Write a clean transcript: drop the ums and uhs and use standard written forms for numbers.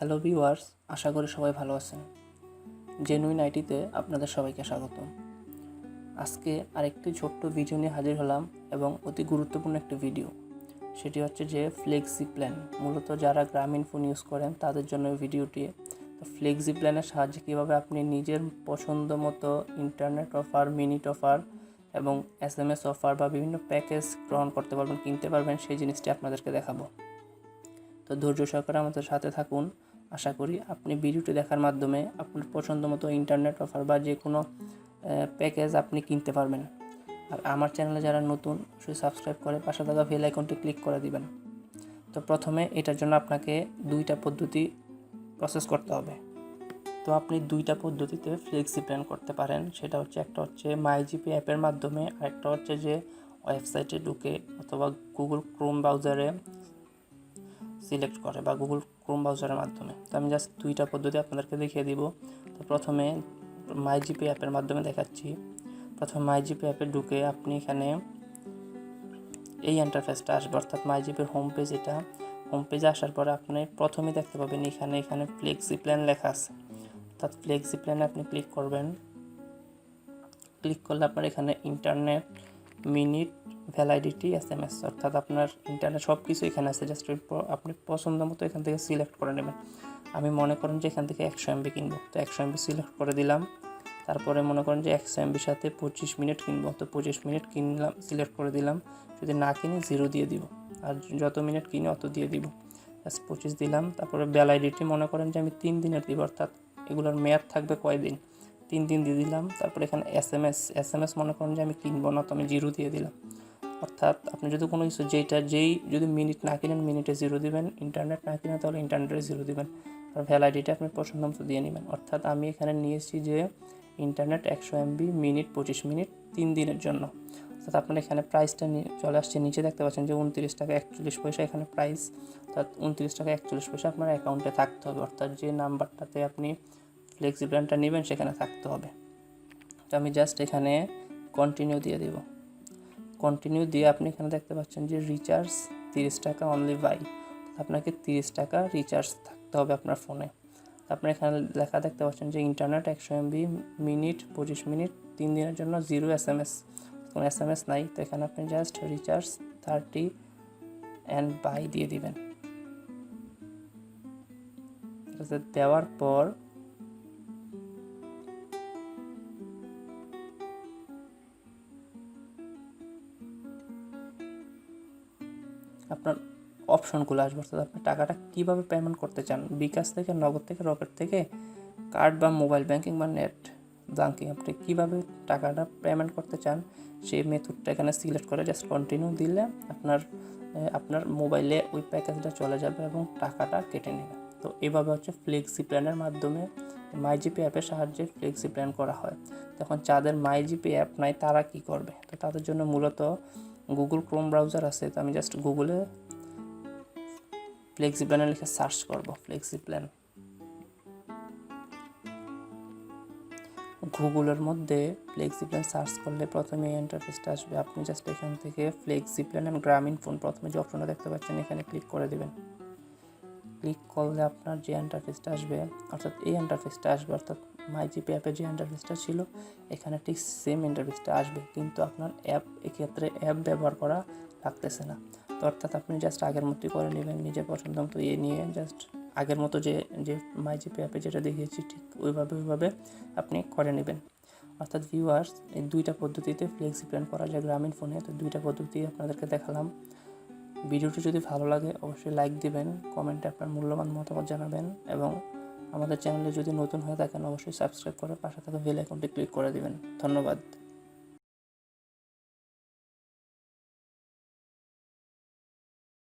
Hello viewers, আশা করি সবাই ভালো আছেন। জেনুইন আইটিতে আপনাদের সবাইকে স্বাগতম। আজকে আরেকটি ছোট্ট ভিডিও নিয়ে হাজির হলাম এবং অতি গুরুত্বপূর্ণ একটি ভিডিও। সেটি হচ্ছে যে ফ্লেক্সি প্ল্যান। মূলত যারা গ্রামীণ ফোন ইউজ করেন তাদের জন্য এই ভিডিওটি। তো ফ্লেক্সি প্ল্যানের সাহায্যে কীভাবে আপনি নিজের পছন্দ মতো ইন্টারনেট অফার, মিনিট অফার এবং এসএমএস অফার বা বিভিন্ন প্যাকেজ গ্রহণ করতে পারবেন, কিনতে পারবেন, সেই জিনিসটি আপনাদেরকে দেখাবো। তো ধৈর্য সহকারে আমাদের সাথে থাকুন। আশা করি আপনি ভিডিওটি দেখার মাধ্যমে আপনার পছন্দ মতো ইন্টারনেট অফার বা যে কোনো প্যাকেজ আপনি কিনতে পারবেন। আর আমার চ্যানেলে যারা নতুন, অবশ্যই সাবস্ক্রাইব করে পাশে থাকা বেল আইকনটি ক্লিক করে দিবেন। তো প্রথমে এটার জন্য আপনাকে দুইটা পদ্ধতি প্রসেস করতে হবে। তো আপনি দুইটা পদ্ধতিতে ফ্লেক্সি প্ল্যান করতে পারেন। সেটা হচ্ছে, একটা হচ্ছে মাইজিপি অ্যাপের মাধ্যমে, আর একটা হচ্ছে যে ওয়েবসাইটে ঢুকে অথবা গুগল ক্রোম ব্রাউজারে সিলেক্ট করে বা গুগল ক্রোম ব্রাউজারের মাধ্যমে। তো আমি জাস্ট দুইটা পদ্ধতি আপনাদেরকে দেখিয়ে দিব। তো প্রথমে মাইজিপি অ্যাপের মাধ্যমে দেখাচ্ছি। প্রথমে মাইজিপি অ্যাপে ঢুকে আপনি এখানে এই ইন্টারফেসটা আসবে, অর্থাৎ মাইজিপির হোম পেজ। এটা হোম পেজে আসার পরে আপনি প্রথমেই দেখতে পাবেন এখানে ফ্লেক্সি প্ল্যান লেখা আছে। অর্থাৎ ফ্লেক্সি প্ল্যানে আপনি ক্লিক করবেন। ক্লিক করলে আপনার এখানে ইন্টারনেট, মিনিট, ভ্যালিডিটি, এসএমএস, অর্থাৎ আপনার ইন্টারনেট সব কিছু এখানে আছে। জাস্ট আপনি পছন্দ মতো এখান থেকে সিলেক্ট করে নেবেন। আমি মনে করেন যে এখান থেকে 100 MB কিনবো, তো 100 MB সিলেক্ট করে দিলাম। তারপরে মনে করেন যে 100 MBর সাথে 25 মিনিট কিনবো, তো 25 মিনিট কিনলাম, সিলেক্ট করে দিলাম। যদি না কিনি 0 দিয়ে দিব, আর যত মিনিট কিনি অত দিয়ে দিব। জাস্ট 25 দিলাম। তারপরে ভ্যালিডিটি মনে করেন যে আমি 3 দিনের দিব, অর্থাৎ এগুলোর মেয়াদ থাকবে কয়দিন, 3 দিন দিয়ে দিলাম। তারপরে এখানে এসএমএস মনে করেন যে আমি কিনবো না, তো আমি 0 দিয়ে দিলাম। অর্থাৎ আপনি যদি কোনো কিছু যদি মিনিট না কিনেন মিনিটে 0 দিবেন, ইন্টারনেট না কিনেন তাহলে ইন্টারনেটে 0 দিবেন। আর ভ্যালিডিটি আপনি পছন্দ মতো দিয়ে নেবেন। অর্থাৎ আমি এখানে নিয়েছি যে ইন্টারনেট 100 MB, মিনিট 25 মিনিট, 3 দিনের জন্য। অর্থাৎ আপনার এখানে প্রাইসটা চলে আসছে, নিচে দেখতে পাচ্ছেন যে 29 টাকা 41 পয়সা এখানে প্রাইস। অর্থাৎ 29 টাকা 41 পয়সা আপনার অ্যাকাউন্টে থাকতে হবে, অর্থাৎ যে নাম্বারটাতে আপনি ফ্লেক্সি প্ল্যানটা নেবেন সেখানে থাকতে হবে। তো আমি জাস্ট এখানে কন্টিনিউ দিয়ে দেব। কন্টিনিউ দিয়ে আপনি এখানে দেখতে পাচ্ছেন যে রিচার্জ 30 টাকা অনলি বাই। আপনাকে 30 টাকা রিচার্জ থাকতে হবে আপনার ফোনে। আপনি এখানে লেখা দেখতে পাচ্ছেন যে ইন্টারনেট 100 MB, মিনিট 25 মিনিট, 3 দিনের জন্য 0 এসএমএস। কোনো এসএমএস নাই, তো এখানে আপনি জাস্ট রিচার্জ 30 অ্যান্ড বাই দিয়ে দিবেন। দেওয়ার পর আপনার অপশনগুলো আসবে, অর্থাৎ আপনি টাকাটা কীভাবে পেমেন্ট করতে চান, বিকাশ থেকে, নগদ থেকে, রকেট থেকে, কার্ড বা মোবাইল ব্যাংকিং বা নেট ব্যাংকিং, আপনি কীভাবে টাকাটা পেমেন্ট করতে চান সেই মেথডটা এখানে সিলেক্ট করে জাস্ট কন্টিনিউ দিলে আপনার মোবাইলে ওই প্যাকেজটা চলে যাবে এবং টাকাটা কেটে নেবে। তো এইভাবে হচ্ছে ফ্লেক্সি প্ল্যানের মাধ্যমে মাইজিপি অ্যাপের সাহায্যে ফ্লেক্সি প্ল্যান করা হয়। তখন যাদের মাইজিপি অ্যাপ নাই তারা কি করবে? তো তাদের জন্য মূলত গুগল ক্রোম ব্রাউজার আছে। তো আমি জাস্ট গুগলে ফ্লেক্সি প্ল্যানে লিখে সার্চ করব, ফ্লেক্সি প্ল্যান। গুগলের মধ্যে ফ্লেক্সি প্ল্যান সার্চ করলে প্রথমে এই ইন্টারফেসটা আসবে। আপনি জাস্ট এখান থেকে ফ্লেক্সি প্ল্যান অ্যান্ড গ্রামীণ ফোন, প্রথমে যে অপশনটা দেখতে পাচ্ছেন এখানে ক্লিক করে দেবেন। ক্লিক করলে আপনার যে ইন্টারফেসটা আসবে, অর্থাৎ এই ইন্টারফেসটা আসবে, অর্থাৎ মাইজিপি অ্যাপের যে ইন্টারফেসটা ছিল এখানে ঠিক সেম ইন্টারফেসটা আসবে, কিন্তু আপনার এক্ষেত্রে অ্যাপ ব্যবহার করা লাগতেছে না। তো অর্থাৎ আপনি জাস্ট আগের মতোই করে নেবেন, নিজের পছন্দ মতো নিয়ে জাস্ট আগের মতো যে মাইজিপি অ্যাপে যেটা দেখিয়েছি ঠিক ওইভাবে আপনি করে নেবেন। অর্থাৎ ভিউয়ার্স, এই দুইটা পদ্ধতিতে ফ্লেক্সি প্ল্যান করা যায় গ্রামীণ ফোনে। তো দুইটা পদ্ধতি আপনাদেরকে দেখালাম। ভিডিওটি যদি ভালো লাগে অবশ্যই লাইক দিবেন, কমেন্টে আপনার মূল্যবান মতামত জানাবেন এবং আমাদের চ্যানেলে যদি নতুন হয়ে থাকেন অবশ্যই সাবস্ক্রাইব করে পাশে থাকা বেল আইকনটি ক্লিক করে দিবেন। ধন্যবাদ।